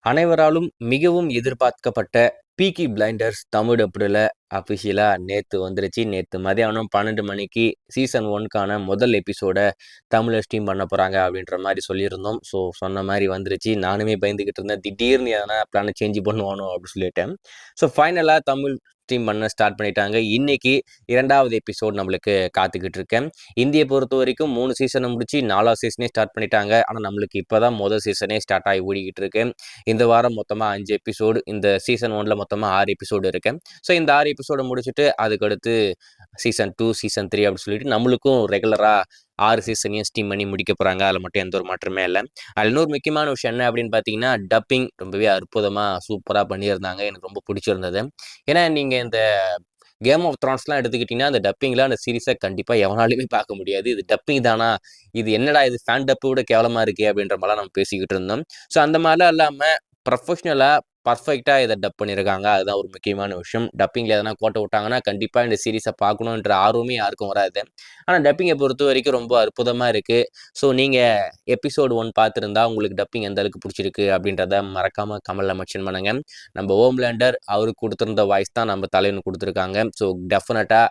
அனைவராலும் மிகவும் எதிர்பார்க்கப்பட்ட பீக்கி பிளைண்டர்ஸ் தமிழ் டப்டுல அஃபிஷியலா நேத்து வந்துருச்சு. நேத்து மதியானம் 12 மணிக்கு சீசன் 1க்கான முதல் எபிசோட தமிழ்ல ஸ்ட்ரீம் பண்ண போறாங்க அப்படின்ற மாரி சொல்லியிருந்தோம். ஸோ சொன்ன மாரி வந்துருச்சு. நானுமே பயந்துகிட்டு இருந்தேன். திடீர்னு எதனா பிளான சேஞ்ச் பண்ணுவானோ அப்படின்னு சொல்லிட்டேன். ஸோ ஃபைனலா தமிழ் ஸ்ட்ரீம் பண்ண ஸ்டார்ட் பண்ணிட்டாங்க. இன்னைக்கு 2வது எபிசோட் நம்மளுக்கு காத்துக்கிட்டு இருக்கேன். இந்திய பொறுத்த வரைக்கும் 3 சீசனை முடிச்சு 4வது சீசனே ஸ்டார்ட் பண்ணிட்டாங்க. ஆனா நம்மளுக்கு இப்பதான் முதல் சீசனே ஸ்டார்ட் ஆகி ஓடிக்கிட்டு இருக்கு. இந்த வாரம் மொத்தமா 5 எபிசோடு, இந்த சீசன் 1ல மொத்தமா 6 எபிசோடு இருக்கு. ஸோ இந்த 6 எபிசோட முடிச்சுட்டு அதுக்கடுத்து சீசன் 2, சீசன் 3 அப்படின்னு சொல்லிட்டு நம்மளுக்கும் ரெகுலரா 6 சீசனையும் ஸ்டீம் பண்ணி முடிக்க போறாங்க. அதில் மட்டும் எந்த ஒரு மாற்றமே இல்லை. அதில் இன்னொரு முக்கியமான விஷயம் என்ன அப்படின்னு பார்த்தீங்கன்னா, டப்பிங் ரொம்பவே அற்புதமா சூப்பரா பண்ணியிருந்தாங்க. எனக்கு ரொம்ப பிடிச்சிருந்தது. ஏன்னா நீங்க இந்த கேம் ஆஃப் த்ரான்ஸ்லாம் எடுத்துக்கிட்டீங்கன்னா, அந்த டப்பிங்ல அந்த சீரிஸை கண்டிப்பா எவனாலுமே பார்க்க முடியாது. இது டப்பிங் தானா? இது என்னடா இது ஃபேன் டப்பு விட கேவலமா இருக்கே அப்படின்ற மாதிரிலாம் நம்ம பேசிக்கிட்டு இருந்தோம். ஸோ அந்த மாதிரிலாம் இல்லாம ப்ரொஃபஷனலா பர்ஃபெக்ட்டா இதை டப் பண்ணியிருக்காங்க. அதுதான் ஒரு முக்கியமான விஷயம். டப்பிங்ல எதனா கோட்டை விட்டாங்கன்னா கண்டிப்பா இந்த சீரிஸை பார்க்கணுன்ற ஆர்வமே யாருக்கும் வராது. ஆனா டப்பிங்கை பொறுத்த வரைக்கும் ரொம்ப அற்புதமா இருக்கு. ஸோ நீங்க எபிசோட் 1 பார்த்துருந்தா உங்களுக்கு டப்பிங் எந்த அளவுக்கு பிடிச்சிருக்கு அப்படின்றத மறக்காம கமெண்ட்ல மென்ஷன் பண்ணுங்க. நம்ம ஹோம்லேண்டர் அவருக்கு கொடுத்திருந்த வாய்ஸ் தான் நம்ம தலைவனுக்கு கொடுத்துருக்காங்க. ஸோ டெஃபினட்டா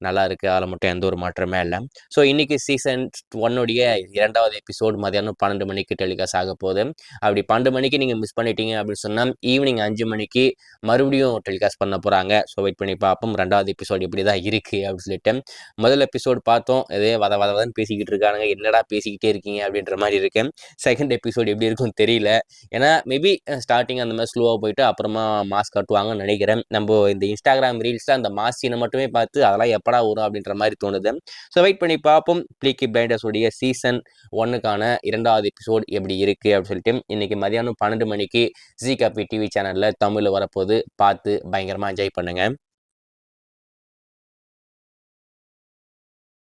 நல்லா இருக்கு. அதில் மட்டும் எந்த ஒரு மாற்றமே இல்லை. ஸோ இன்னைக்கு சீசன் 1உடைய 2வது எபிசோட் மதியானம் 12 மணிக்கு டெலிகாஸ்ட் ஆக போகுது. அப்படி 12 மணிக்கு நீங்க மிஸ் பண்ணிட்டீங்க அப்படின்னு சொன்னா ஈவினிங் 5 மணிக்கு மறுபடியும் டெலிகாஸ்ட் பண்ண போறாங்க. ஸோ வெயிட் பண்ணி பார்ப்போம் 2வது எபிசோட் எப்படிதான் இருக்கு அப்படின்னு சொல்லிட்டு. முதல் எபிசோட் பார்த்தோம். இதே வதன்னு பேசிக்கிட்டு இருக்கானுங்க. என்னடா பேசிக்கிட்டே இருக்கீங்க அப்படின்ற மாதிரி இருக்கு. செகண்ட் எபிசோட் எப்படி இருக்கும்னு தெரியல. ஏன்னா மேபி ஸ்டார்டிங் அந்த மாதிரி ஸ்லோவாக போயிட்டு அப்புறமா மாஸ் காட்டுவாங்கன்னு நினைக்கிறேன். நம்ம இந்த இன்ஸ்டாகிராம் ரீல்ஸ்ல அந்த மாஸ் சீனை மட்டுமே பார்த்து அதெல்லாம் எப்படா வரும் அப்படின்ற மாதிரி தோணுது. ஸோ வெயிட் பண்ணி பார்ப்போம். பீக்கி பிளைண்டர்ஸ் உடைய சீசன் 1க்கான 2வது எபிசோட் எப்படி இருக்கு அப்படின்னு சொல்லிட்டு இன்னைக்கு மதியானம் 12 மணிக்கு ஜி காபி டிவி சேனல்ல தமிழ்ல வரப்போது பார்த்து பயங்கரமா என்ஜாய் பண்ணுங்க.